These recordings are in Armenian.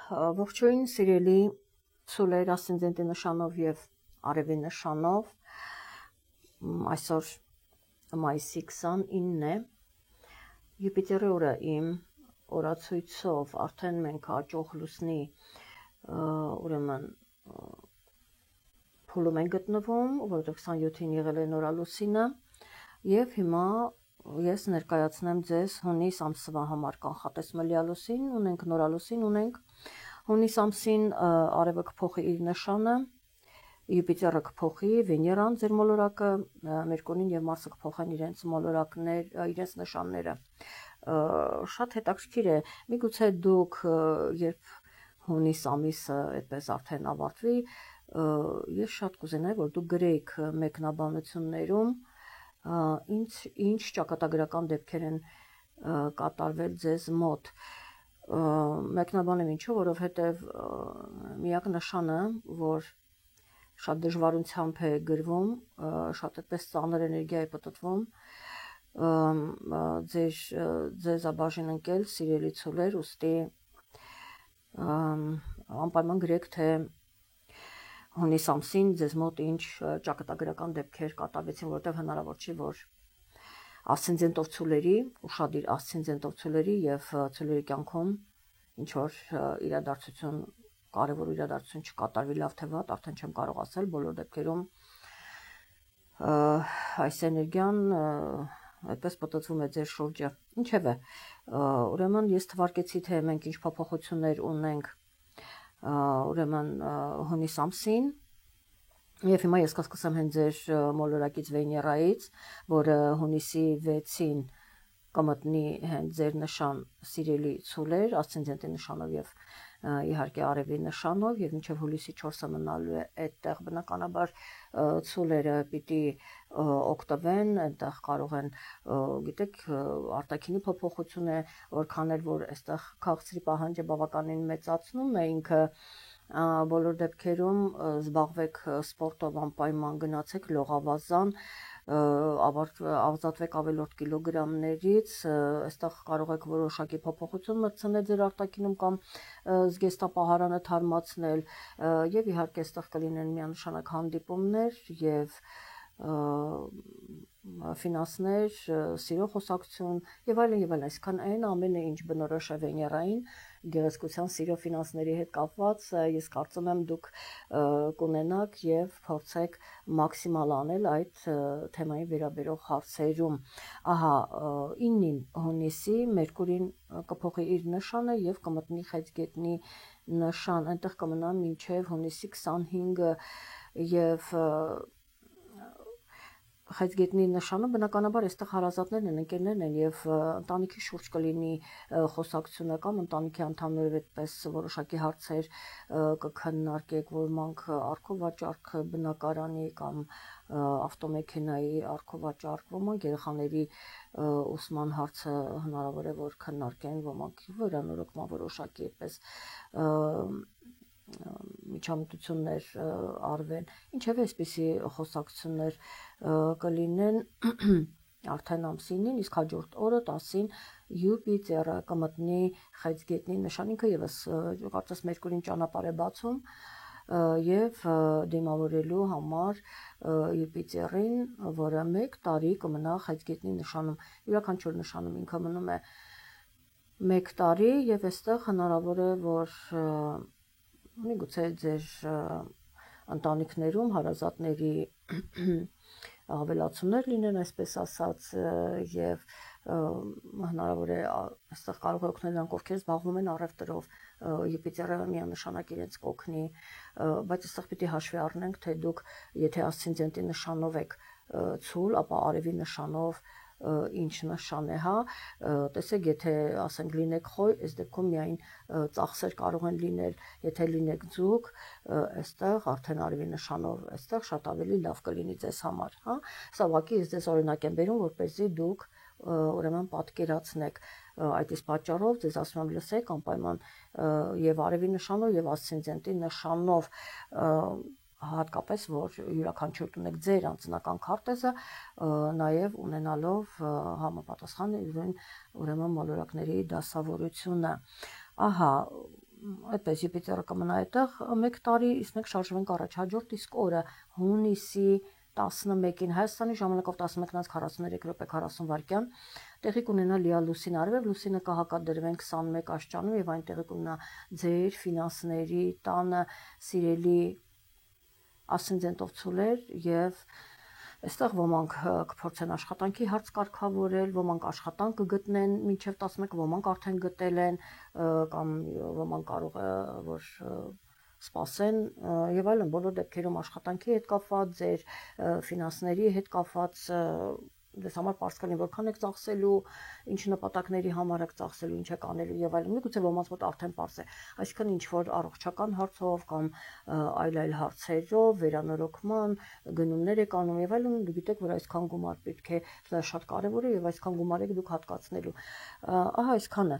Ողջույն սիրելի ցուլեր ասցենդենտի նշանով եւ արևի նշանով այսօր մայիսի 29-ն է Յուպիտերի օրը իմ օրացույցով արդեն մենք աճող լուսնի ուրեմն փուլում են գտնվում, որովհետեւ 27-ին եղել է նորալուսինը եւ հիմա ես ներկայացնեմ ձեզ հունիս ամսվա համար կանխատեսմալի լուսին, ունենք նորալուսին, ունենք հունիս ամսին արևը կփոխի իր նշանը, Յուպիտերը կփոխի, Վեներան ձեր մոլորակը, Մերկուրին եւ Մարսը կփոխեն իրենց նշանները։ Շատ հետաքրքիր է, միգուցե դուք երբ հունիս ամիսը այդպես արդեն ավարտվի, ես շատ կուզենայի, որ դուք գրեիք մեկնաբանություններում ինչ ճակատագրական դեպքեր են կատարվել ձեզ մոտ։ Մեկնաբանեմ ինչու, որովհետև միակ նշանը, որ շատ դժվարությամբ է գրվում, շատ այդպես ծանր էներգիա է պտտվում, ձեզ աբաժին ընկել, սիրելի ցուլեր, ուստի անպայման գրեք, թե հունիս ամսին ձեզ մոտ ինչ ճակատագրական դեպքեր կատարվեցին, որովհետև հնարավոր չի, որ ասցենդենտով ցուլերի, ուշադիր ասցենդենտով ցուլերի եւ ցուլերի կյանքում ինչ որ իրադարձություն, կարևոր իրադարձություն չկատարվի, լավ թե վատ, արդեն չեմ կարող ասել, բոլոր դեպքերում այս էներգիան այդպես պտտվում է ձեր շուրջը։ Ինչևէ, ուրեմն ես թվարկեցի, թե մենք ինչ փոփոխություններ ունենք ուրեմն հունիս ամսին եւ հիմա ես կսկսեմ հենց ձեր մոլորակից Վեներայից, որը հունիսի 6-ին կմտնի հենց ձեր նշան սիրելի ցուլեր, ասցենդենտի նշանով եւ իհարկե արևի նշանով եւ մինչեւ հուլիսի 4-ը մնալու է այդտեղ բնականաբար ցուլերը պիտի օգտվեն, այնտեղ կարող են, գիտեք, արտաքինի փոփոխություն է, որքան էլ որ այստեղ քաղցրի պահանջը բավականին մեծացնում է ինքը բոլոր դեպքերում զբաղվեք սպորտով անպայման գնացեք լողավազան, ազատվեք ավելորդ կիլոգրամներից, այստեղ կարող եք որոշակի փոփոխություն մտցնել ձեր արտաքինում կամ զգեստապահարանը թարմացնել եւ իհարկե այստեղ կլինեն միանշանակ հանդիպումներ եւ ֆինանսներ, սիրո խոսակցություն եւ այլն, այսքան այն ամենը ինչ բնորոշ է Վեներային, գեղեցկության, սիրո, ֆինանսների հետ կապված, ես կարծում եմ դուք կունենաք եւ փորձեք մաքսիմալ անել այդ թեմային վերաբերող հարցերում։ Ահա 9-ին հունիսի Մերկուրին կփոխի իր նշանը եւ կմտնի Խեցգետնի նշան, այնտեղ կմնա մինչեւ հունիսի 25-ը եւ Խեցգետնի նշանը բնականաբար այստեղ հարազատներն են, ընկերներն են եւ ընտանիքի շուրջ կլինի խոսակցությունը կամ ընտանիքի անդամներով այդպես որոշակի հարցեր կքննարկեք, որոնք առքովաճառք բնակարանի կամ ավտոմեքենայի առքովաճառք, ոմանք երեխաների ուսման հարցը հնարավոր է որ քննարկեն, ոմանք վերանորոգման որոշակի այդպես միջամտություններ արվեն, ինչևէ այսպիսի խոսակցություններ կլինեն արդեն ամսինին, իսկ հաջորդ օրը 10-ին Յուպիտերը կմտնի Խեցգետնի նշան, ինքը եւս կարծես Մերկուրին ճանապարհ է բացում եւ դիմավորելու համար Յուպիտերին, որը 1 տարի կմնա Խեցգետնի նշանում, յուրաքանչյուր նշանում ինքը մնում է 1 տարի եւ այստեղ հնարավոր է որ միգուցե ձեր ընտանիքներում հարազատների ավելացումներ լինեն, այսպես ասած, եւ հնարավոր է այստեղ կարող է օգնել նրանք, ովքեր զբաղվում են առևտրով, Յուպիտերը միանշանակ իրենց կօգնի, բայց այստեղ պիտի հաշվի առնենք, թե դուք եթե ասցենդենտի նշանով եք ցուլ, ապա արևի նշանով ինչ նշան է, հա, տեսեք, եթե ասենք լինեք խոյ, այս դեպքում միայն ծախսեր կարող են լինել, եթե լինեք ձուկ, այստեղ արդեն արևի նշանով, այստեղ շատ ավելի լավ կլինի ձեզ համար, հա, սա ուղղակի ես ձեզ օրինակ եմ բերում, որպեսզի դուք ուրեմն պատկերացնեք, այդ իսկ պատճառով ձեզ ասում եմ լսեք անպայման եւ արևի նշանով եւ ասցենդենտի նշանով հատկապես որ յուրաքանչյուր ունեք ձեր անձնական քարտեզը, նաև ունենալով համապատասխան ուրեմն մոլորակների դասավորությունը։ Ահա այդպես Յուպիտերը կմնա այդտեղ 1 տարի, իսկ մենք շարժվենք առաջ հաջորդ իսկ օրը հունիսի 11-ին Հայաստանի ժամանակով 11:43 րոպե 40 վայրկյան տեղի կունենա լիալուսին արևև, լուսինը կհակադրվեն 21 աստիճանում եւ այն տեղի կունենա ձեր ֆինանսների տանը սիրելի ասցենդենտով ցուլեր եւ այստեղ ոմանք կփորձեն աշխատանքի հարց կարգավորել, ոմանք աշխատանք կգտնեն մինչև 11, ոմանք արդեն գտել են կամ ոմանք կարող է որ սպասեն եւ այլն բոլոր դեպքերում աշխատանքի հետ կապված, ձեր ֆինանսների հետ կապված դες համար պարզ կլինի որքան եք ծախսելու, ինչ նպատակների համար եք ծախսելու, ինչ եք անելու եւ այլն։ Միգուցե ոմանց մոտ արդեն պարզ է, այսինքն ինչ որ առողջական հարցով կամ այլ հարցերով, վերանորոգման, գնումներ եք անում եւ այլն, դուք գիտեք, որ այսքան գումար պետք է, դա շատ կարեւոր է եւ այսքան գումար եք դուք հատկացնելու։ Ահա այսքանը,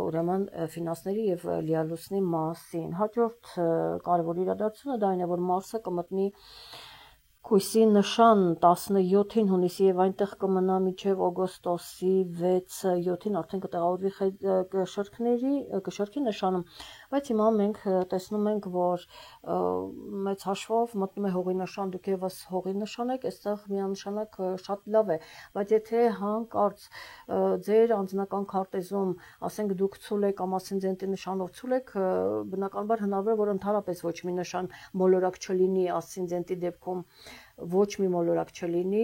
ուրեմն ֆինանսների եւ լիալուսնի մասին։ Հաջորդ կարեւոր իրադարձությունը դա այն է, որ Մարսը կմտնի Քույսի նշան 17-ին հունիսի եւ այնտեղ կմնա մինչեւ օգոստոսի 6-7-ին արդեն կտեղավորվի կշերքի նշանում, բայց հիմա մենք տեսնում ենք, որ մեծ հաշվով մտնում է հողի նշան, դուք եւս հողի նշան եք, այստեղ միանշանակ շատ լավ է, բայց եթե հանկարծ ձեր անձնական քարտեզում, ասենք դուք ցուլ եք կամ ասցենդենտի նշանով ցուլ եք, բնականաբար հնարավոր է որ ընդհանրապես ոչ մի նշան մոլորակ չլինի ասցենդենտի դեպքում ոչ մի մոլորակ չլինի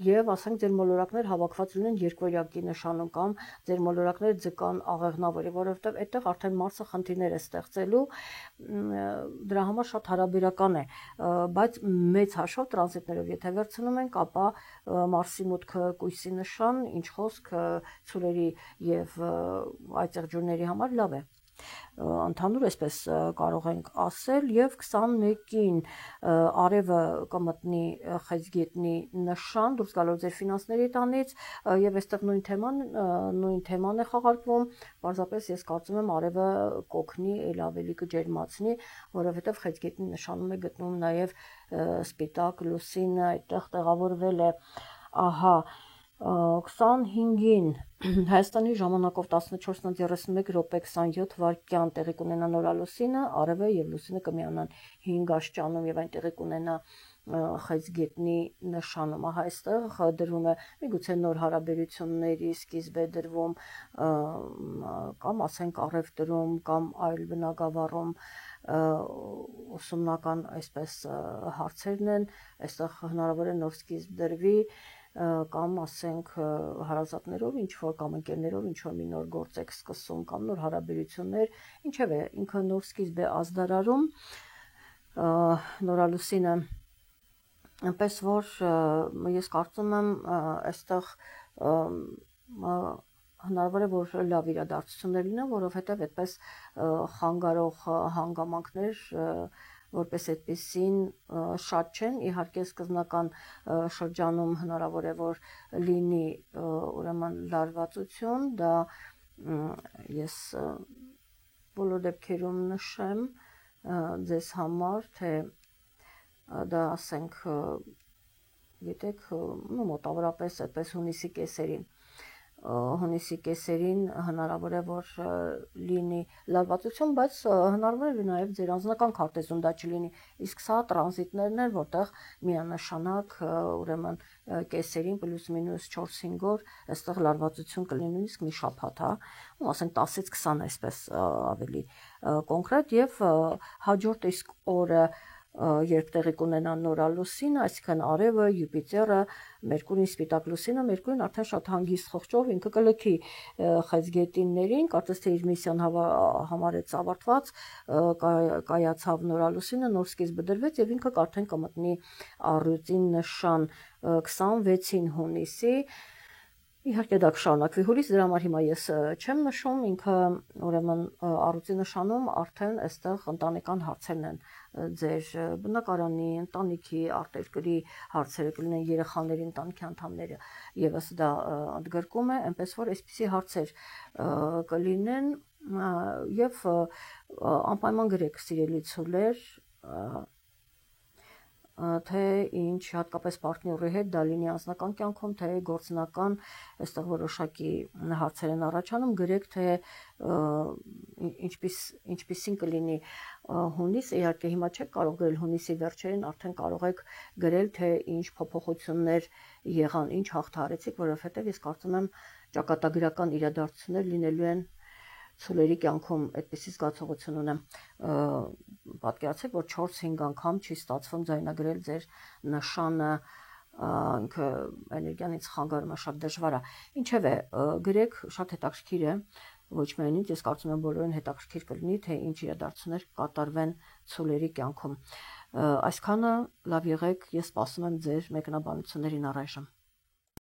եւ ասենք ձեր մոլորակներ հավաքված լինեն երկվորյակի նշանում կամ ձեր մոլորակները ձգան աղեղնավոր, որովհետեւ այդտեղ արդեն Մարսը խնդիրներ է ստեղծելու, դրա համար շատ հարաբերական է, բայց մեծ հաշվով տրանզիտներով եթե վերցնում ենք, ապա Մարսի մուտքը Կույսի նշան, ինչ խոսք ցուրերի եւ այծեղ ջուրների համար լավ է։ Ընդհանուր այսպես կարող ենք ասել եւ 21-ին արևը կմտնի խեցգետնի նշան դուրս գալով ձեր ֆինանսների տանից եւ այստեղ նույն թեման է խաղարկվում, պարզապես ես կարծում եմ արևը կօգնի ել ավելի կջերմացնի, որովհետեւ խեցգետնի նշանում է գտնվում նաեւ սպիտակ լուսինը այդտեղ տեղավորվել է, ահա 25-ին Հայաստանի ժամանակով 14:31 րոպե 27 վայրկյան տեղի կունենա նորալուսինը, արևը եւ լուսինը կմիանան 5 աստիճանում եւ այն տեղի կունենա խեցգետնի նշանում, ահա այստեղ դրվում է միգուցե նոր հարաբերությունների սկիզբ է դրվում կամ ասենք առևտրում կամ այլ բնագավառում ուսումնական այսպես հարցերն են, այստեղ հնարավոր է նոր սկիզբ դրվի կամ ասենք հարազատներով ինչ որ կամ ընկերներով ինչ որ մի նոր գործ եք սկսում կամ նոր հարաբերություններ, ինչևէ ինքը նոր սկիզբ է ազդարարում նորալուսինը, այնպես որ ես կարծում եմ այստեղ հնարավոր է որ լավ իրադարձություններ լինեն, որովհետև այդպես խանգարող հանգամանքներ որպես այդպեսին շատ չեն, իհարկե սկզբնական շրջանում հնարավոր է որ լինի ուրեմն լարվածություն, դա ես բոլոր դեպքերում նշեմ ձեզ համար, թե դա ասենք գիտեք մոտավորապես այդպես հունիսի կեսերին հնարավոր է որ լինի լարվածություն, բայց հնարավոր է նաև ձեր անձնական քարտեզում դա չլինի, իսկ սա տրանզիտներն են, որտեղ միանշանակ ուրեմն կեսերին պլյուս մինուս 4-5 օր այստեղ լարվածություն կլինի նույնիսկ մի շաբաթ, հա, ու ասենք 10-ից 20 այսպես ավելի կոնկրետ եւ հաջորդ իսկ օրը երբ տեղի կունենա նորալուսինը, այսինքն արևը, Յուպիտերը, Մերկուրին, սպիտակ լուսինը, Մերկուրին արդեն շատ հանգիստ խղճով ինքը կլքի խեցգետիններին, կարծես թե իր միսիան համարեց ավարտված, կայացավ նորալուսինը, նոր սկիզբը դրվեց եւ ինքը արդեն կմտնի առյուծին նշան 26-ին հունիսի, իհարկե դա կշարունակվի հուլիս, դրա համար հիմա ես չեմ նշում, ինքը ուրեմն առյուծի նշանում արդեն այստեղ ընտանեկան հարցերն են ձեր բնակարանի, ընտանիքի, արտերկրի հարցերը կլինեն երեխաների, ընտանիքի անդամները եւս դա ընդգրկում է, այնպես որ այսպիսի հարցեր կլինեն եւ անպայման գրեք սիրելի ցուլեր թե ինչ հատկապես պարտների հետ դա լինի անձնական կյանքում, թե գործնական, այստեղ որոշակի հարցեր են առաջանում, գրեք թե ինչպիսին կլինի հունիսը, իհարկե հիմա չեք կարող գրել հունիսի վերջերին, արդեն կարող եք գրել թե ինչ փոփոխություններ եղան, ինչ հաղթահարեցիք, որովհետև ես կարծում եմ ճակատագրական իրադարձություններ լինելու են ցուլերի կյանքում, այդպիսի զգացողություն ունեմ, պատկերացրեք, որ 4-5 անգամ չի ստացվում ձայնագրել ձեր նշանը, ինքը էներգիան ինձ խանգարում է, շատ դժվար է, ինչևէ, գրեք, շատ հետաքրքիր է, ոչ միայն ինձ, ես կարծում եմ բոլորին հետաքրքիր կլինի, թե ինչ իրադարձություններ կատարվեն ցուլերի կյանքում, այսքանը լավ եղեք, ես սպասում եմ ձեր մեկնաբանություններին առայժմ։